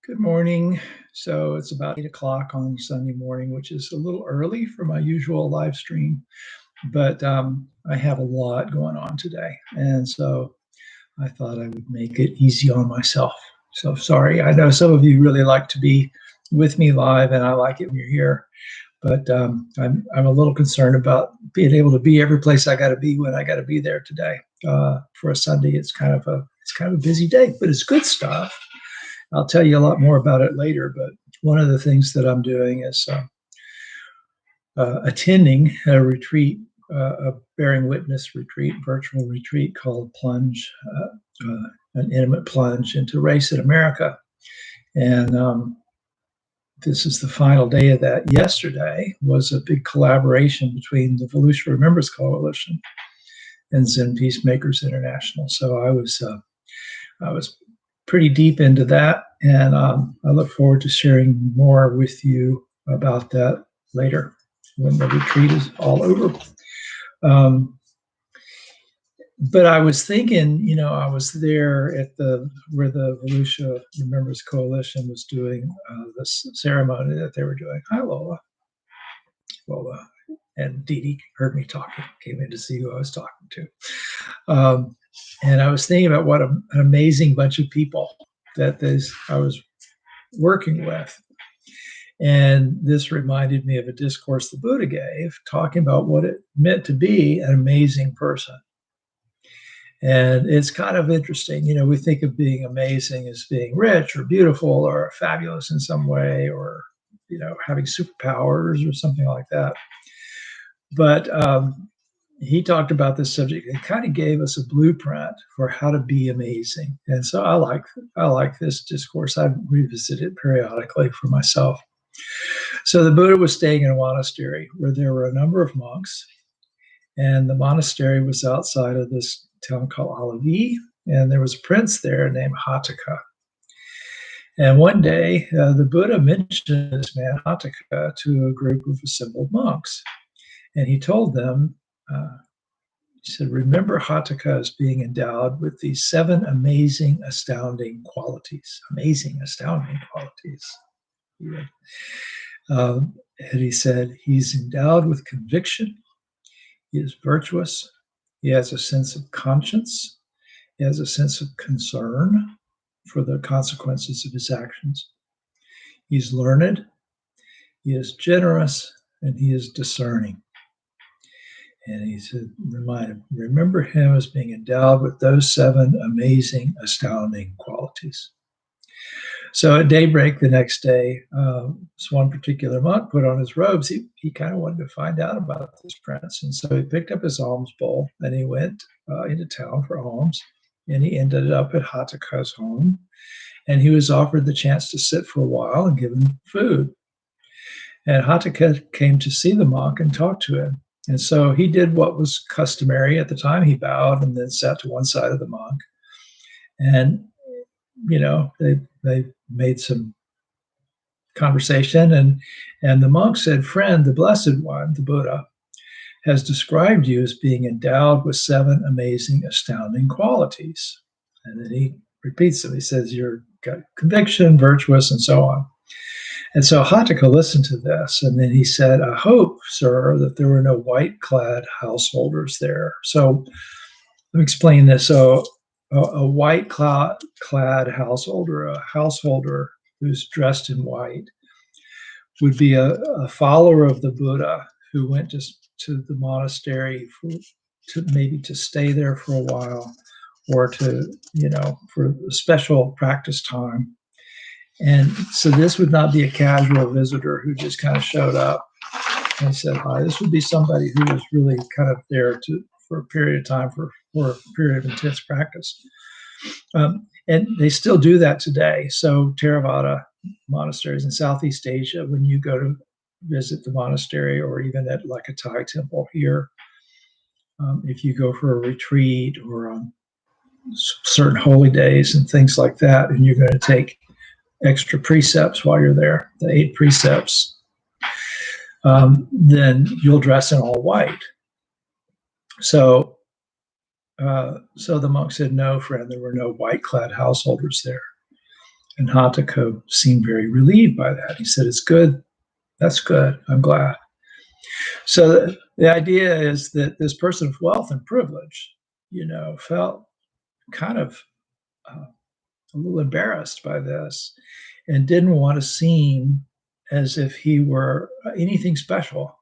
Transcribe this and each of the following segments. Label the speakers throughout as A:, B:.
A: Good morning. So it's about 8 o'clock on Sunday morning, which is a little early for my usual live stream, but I have a lot going on today. And so I thought I would make it easy on myself. So sorry. I know some of you really like to be with me live, and I like it when you're here. But I'm a little concerned about being able to be every place I got to be when I got to be there today. For a Sunday, it's kind of a busy day, but it's good stuff. I'll tell you a lot more about it later, but one of the things that I'm doing is attending a retreat, a bearing witness retreat, virtual retreat called Plunge, an intimate plunge into race in America. And this is the final day of that. Yesterday was a big collaboration between the Volusia Remembers Coalition and Zen Peacemakers International. So I was pretty deep into that, and I look forward to sharing more with you about that later when the retreat is all over. Um, but I was thinking, I was there at where the Volusia Remembers Coalition was doing this ceremony that they were doing. Hi, Lola. Lola. And Dee Dee heard me talking, came in to see who I was talking to. And I was thinking about what an amazing bunch of people I was working with. And this reminded me of a discourse the Buddha gave, talking about what it meant to be an amazing person. And it's kind of interesting. We think of being amazing as being rich or beautiful or fabulous in some way, or, having superpowers or something like that. But he talked about this subject and kind of gave us a blueprint for how to be amazing. And so I like this discourse. I revisit it periodically for myself. So the Buddha was staying in a monastery where there were a number of monks, and the monastery was outside of this town called Alavi, and there was a prince there named Hataka. And one day, the Buddha mentioned this man Hataka to a group of assembled monks, and he told them, he said, remember Hataka as being endowed with these 7 amazing, astounding qualities. Amazing, astounding qualities. Yeah. And he said, he's endowed with conviction. He is virtuous. He has a sense of conscience. He has a sense of concern for the consequences of his actions. He's learned. He is generous, and he is discerning. And he said, remember him as being endowed with those 7 amazing, astounding qualities. So at daybreak the next day, this one particular monk put on his robes. He kind of wanted to find out about this prince. And so he picked up his alms bowl and he went into town for alms. And he ended up at Hataka's home. And he was offered the chance to sit for a while and give him food. And Hataka came to see the monk and talk to him. And so he did what was customary at the time. He bowed and then sat to one side of the monk. And, they made some conversation. And the monk said, friend, the Blessed One, the Buddha, has described you as being endowed with 7 amazing, astounding qualities. And then he repeats them. He says, you're got conviction, virtuous, and so on. And so Hataka listened to this, and then he said, I hope, sir, that there were no white-clad householders there. So let me explain this. So a white-clad householder, a householder who's dressed in white, would be a follower of the Buddha who went to the monastery to stay there for a while, or for a special practice time. And so this would not be a casual visitor who just kind of showed up and said hi. This would be somebody who was really kind of there for a period of time, for a period of intense practice. And they still do that today. So Theravada monasteries in Southeast Asia, when you go to visit the monastery, or even at like a Thai temple here, if you go for a retreat or on certain holy days and things like that, and you're going to take extra precepts while you're there, the 8 precepts, then you'll dress in all white. So the monk said, no, friend, there were no white-clad householders there. And Hataka seemed very relieved by that. He said, "It's good. That's good. I'm glad." So the idea is that this person of wealth and privilege, felt kind of a little embarrassed by this and didn't want to seem as if he were anything special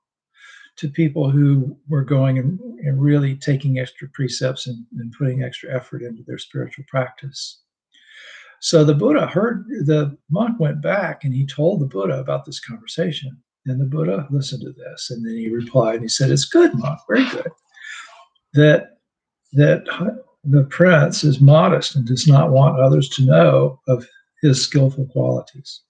A: to people who were going and really taking extra precepts and putting extra effort into their spiritual practice. So the Buddha heard, the monk went back and he told the Buddha about this conversation. And the Buddha listened to this, and then he replied, and he said, "It's good, monk, very good, that that the prince is modest and does not want others to know of his skillful qualities.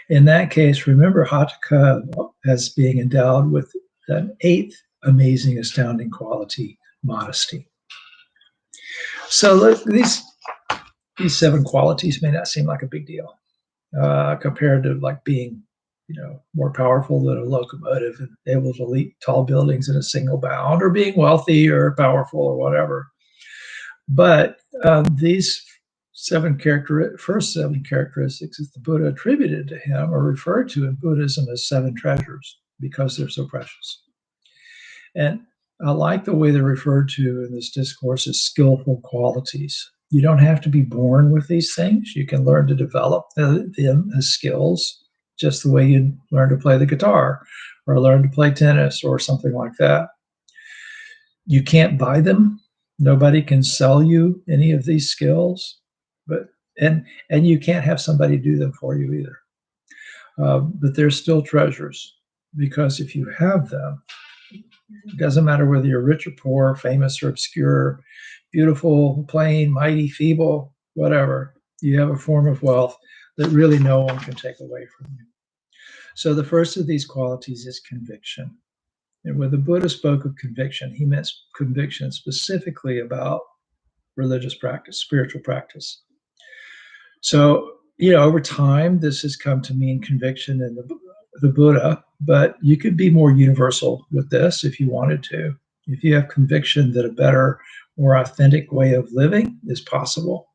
A: In that case, remember Hataka as being endowed with an eighth amazing, astounding quality, modesty." So these seven qualities may not seem like a big deal compared to like being, more powerful than a locomotive and able to leap tall buildings in a single bound, or being wealthy or powerful or whatever. But these first seven characteristics that the Buddha attributed to him are referred to in Buddhism as seven treasures because they're so precious. And I like the way they're referred to in this discourse as skillful qualities. You don't have to be born with these things. You can learn to develop them as skills, just the way you learn to play the guitar or learn to play tennis or something like that. You can't buy them. Nobody can sell you any of these skills, and you can't have somebody do them for you either. But they're still treasures, because if you have them, it doesn't matter whether you're rich or poor, famous or obscure, beautiful, plain, mighty, feeble, whatever. You have a form of wealth that really no one can take away from you. So the first of these qualities is conviction. And when the Buddha spoke of conviction, he meant conviction specifically about religious practice, spiritual practice. So, over time, this has come to mean conviction in the Buddha, but you could be more universal with this if you wanted to. If you have conviction that a better, more authentic way of living is possible,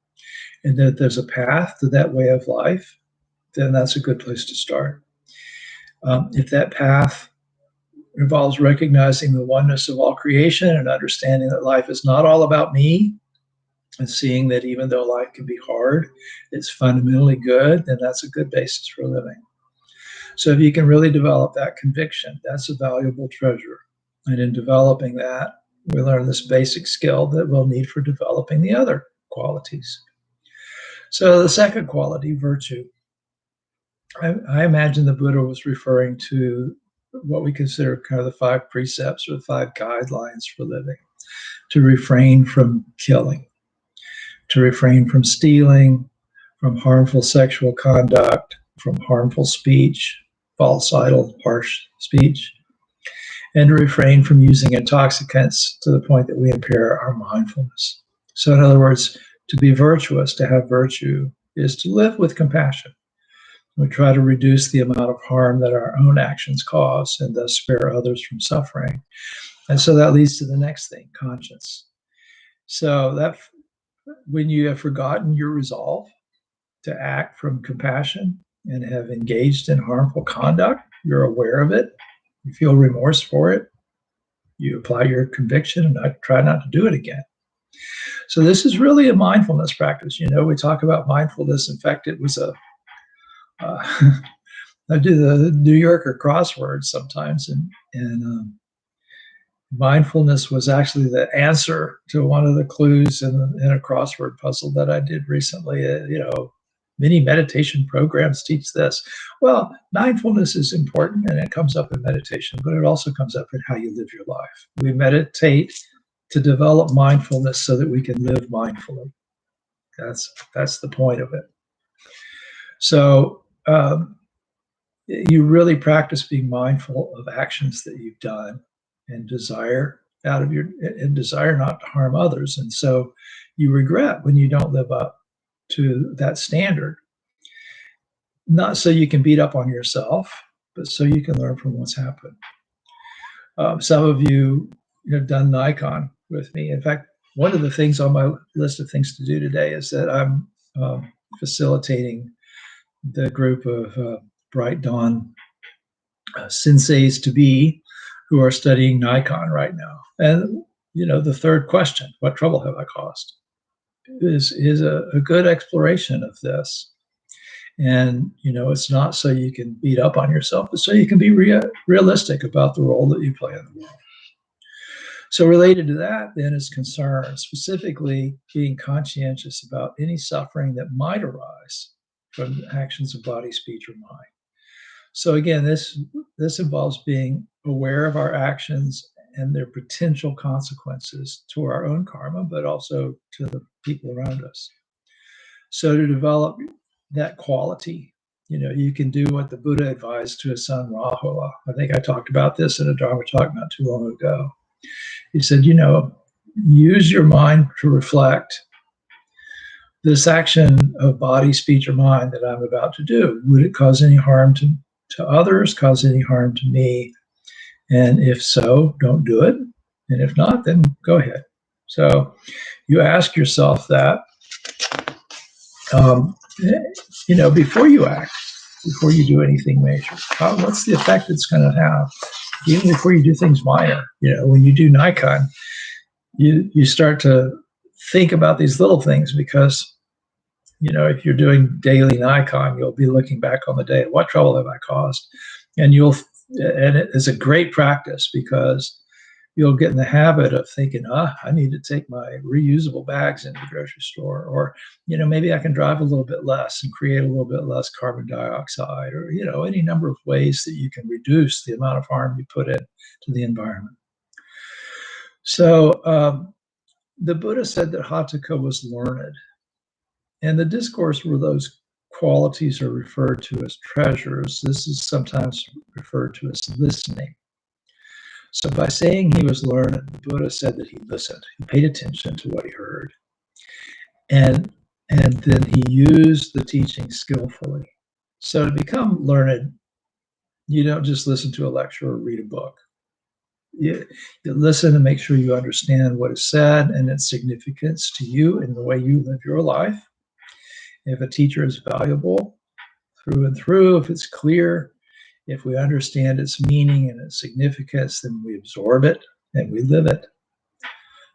A: and that there's a path to that way of life, then that's a good place to start. If that path involves recognizing the oneness of all creation and understanding that life is not all about me, and seeing that even though life can be hard, it's fundamentally good, then that's a good basis for living. So if you can really develop that conviction, that's a valuable treasure. And in developing that, we learn this basic skill that we'll need for developing the other qualities. So the second quality, virtue. I imagine the Buddha was referring to what we consider kind of the 5 precepts or the 5 guidelines for living: to refrain from killing, to refrain from stealing, from harmful sexual conduct, from harmful speech, false, idle, harsh speech, and to refrain from using intoxicants to the point that we impair our mindfulness. So, in other words, to be virtuous, to have virtue, is to live with compassion. We try to reduce the amount of harm that our own actions cause and thus spare others from suffering. And so that leads to the next thing, conscience. So that when you have forgotten your resolve to act from compassion and have engaged in harmful conduct, you're aware of it, you feel remorse for it, you apply your conviction and try not to do it again. So this is really a mindfulness practice. We talk about mindfulness. In fact, it was I do the New Yorker crosswords sometimes, and mindfulness was actually the answer to one of the clues in a crossword puzzle that I did recently. Many meditation programs teach this. Well, mindfulness is important, and it comes up in meditation, but it also comes up in how you live your life. We meditate to develop mindfulness so that we can live mindfully. That's the point of it. So you really practice being mindful of actions that you've done and desire not to harm others. And so you regret when you don't live up to that standard. Not so you can beat up on yourself, but so you can learn from what's happened. Some of you have done Nikon with me. In fact, one of the things on my list of things to do today is that I'm facilitating the group of Bright Dawn senseis to be who are studying Nikon right now. And the third question, what trouble have I caused, is a good exploration of this. And it's not so you can beat up on yourself, but so you can be realistic about the role that you play in the world. So related to that then is concern, specifically being conscientious about any suffering that might arise from the actions of body, speech, or mind. So again, this involves being aware of our actions and their potential consequences to our own karma, but also to the people around us. So to develop that quality, you can do what the Buddha advised to his son Rahula. I think I talked about this in a Dharma talk not too long ago. He said, use your mind to reflect this action of body, speech, or mind that I'm about to do. Would it cause any harm to others, cause any harm to me? And if so, don't do it. And if not, then go ahead. So you ask yourself that, before you act, before you do anything major. What's the effect it's going to have? Even before you do things minor. When you do Nikon, you start to think about these little things because, if you're doing daily Nikon, you'll be looking back on the day. What trouble have I caused? And it is a great practice because you'll get in the habit of thinking, I need to take my reusable bags into the grocery store, or, maybe I can drive a little bit less and create a little bit less carbon dioxide, or, any number of ways that you can reduce the amount of harm you put in to the environment. So the Buddha said that Hataka was learned, and the discourse where those qualities are referred to as treasures, this is sometimes referred to as listening. So by saying he was learned, the Buddha said that he listened, he paid attention to what he heard, and then he used the teaching skillfully. So to become learned, you don't just listen to a lecture or read a book. You listen and make sure you understand what is said and its significance to you and the way you live your life. If a teacher is valuable through and through, if it's clear, if we understand its meaning and its significance, then we absorb it and we live it.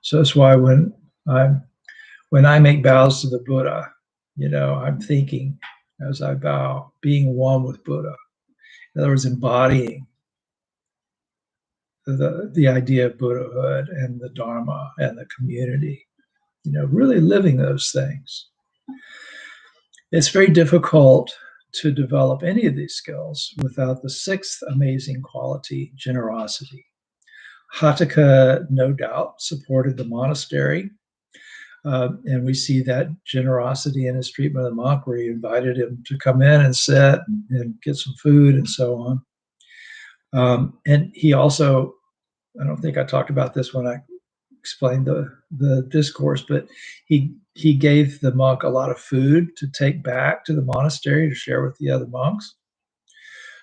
A: So that's why when I make bows to the Buddha, I'm thinking as I bow, being one with Buddha. In other words, embodying the idea of Buddhahood and the Dharma and the community, really living those things. It's very difficult to develop any of these skills without the sixth amazing quality, generosity. Hataka, no doubt, supported the monastery, and we see that generosity in his treatment of the monk, where he invited him to come in and sit and get some food and so on. And he also, I don't think I talked about this when I explained the discourse, but he gave the monk a lot of food to take back to the monastery to share with the other monks.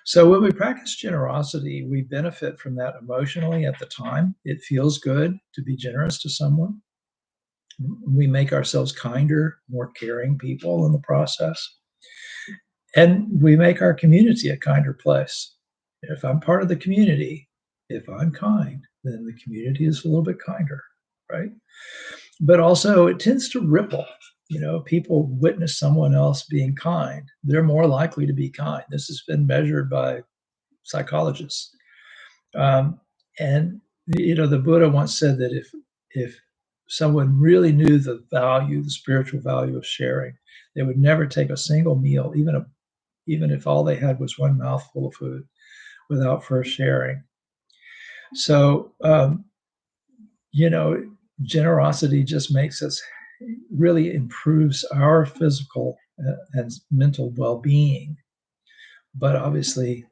A: So when we practice generosity, we benefit from that emotionally at the time. It feels good to be generous to someone. We make ourselves kinder, more caring people in the process. And we make our community a kinder place. If I'm part of the community, if I'm kind, then the community is a little bit kinder, right? But also it tends to ripple. People witness someone else being kind. They're more likely to be kind. This has been measured by psychologists. And the Buddha once said that if someone really knew the spiritual value of sharing, they would never take a single meal, even if all they had was one mouthful of food, without first sharing. So, generosity just really improves our physical and mental well-being, but obviously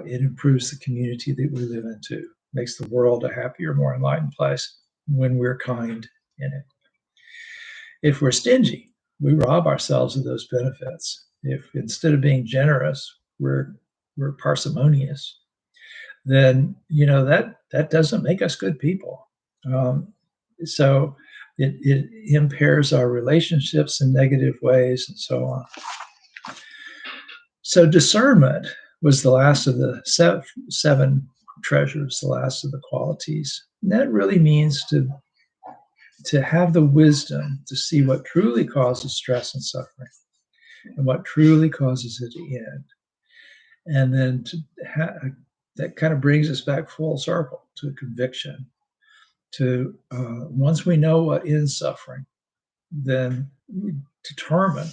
A: it improves the community that we live into, makes the world a happier, more enlightened place when we're kind in it. If we're stingy, we rob ourselves of those benefits. If instead of being generous, we're parsimonious, then that doesn't make us good people. So It impairs our relationships in negative ways, and so on. So discernment was the last of the seven treasures, the last of the qualities. And that really means to have the wisdom to see what truly causes stress and suffering and what truly causes it to end. And then that kind of brings us back full circle to conviction. To once we know what is suffering, then we determine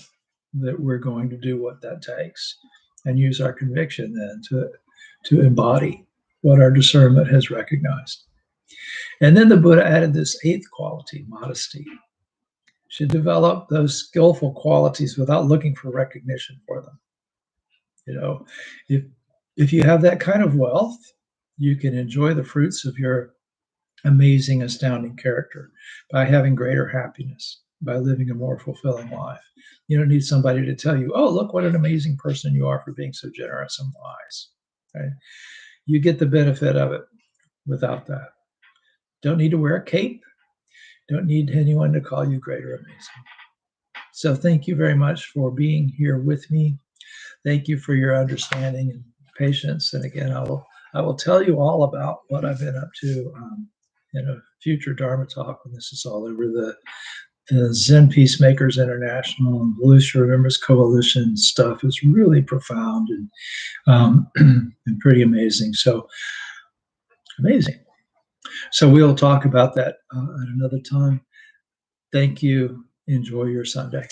A: that we're going to do what that takes and use our conviction then to embody what our discernment has recognized. And then the Buddha added this eighth quality, modesty. Should develop those skillful qualities without looking for recognition for them. You know, if you have that kind of wealth, you can enjoy the fruits of your amazing, astounding character by having greater happiness, by living a more fulfilling life. You don't need somebody to tell you, oh, look what an amazing person you are for being so generous and wise. Right? You get the benefit of it without that. Don't need to wear a cape. Don't need anyone to call you great or amazing. So thank you very much for being here with me. Thank you for your understanding and patience. And again, I will tell you all about what I've been up to in a future Dharma talk when this is all over. The Zen Peacemakers International and Volusia Remembers Coalition stuff is really profound and pretty amazing. So amazing. So we'll talk about that at another time. Thank you. Enjoy your Sunday.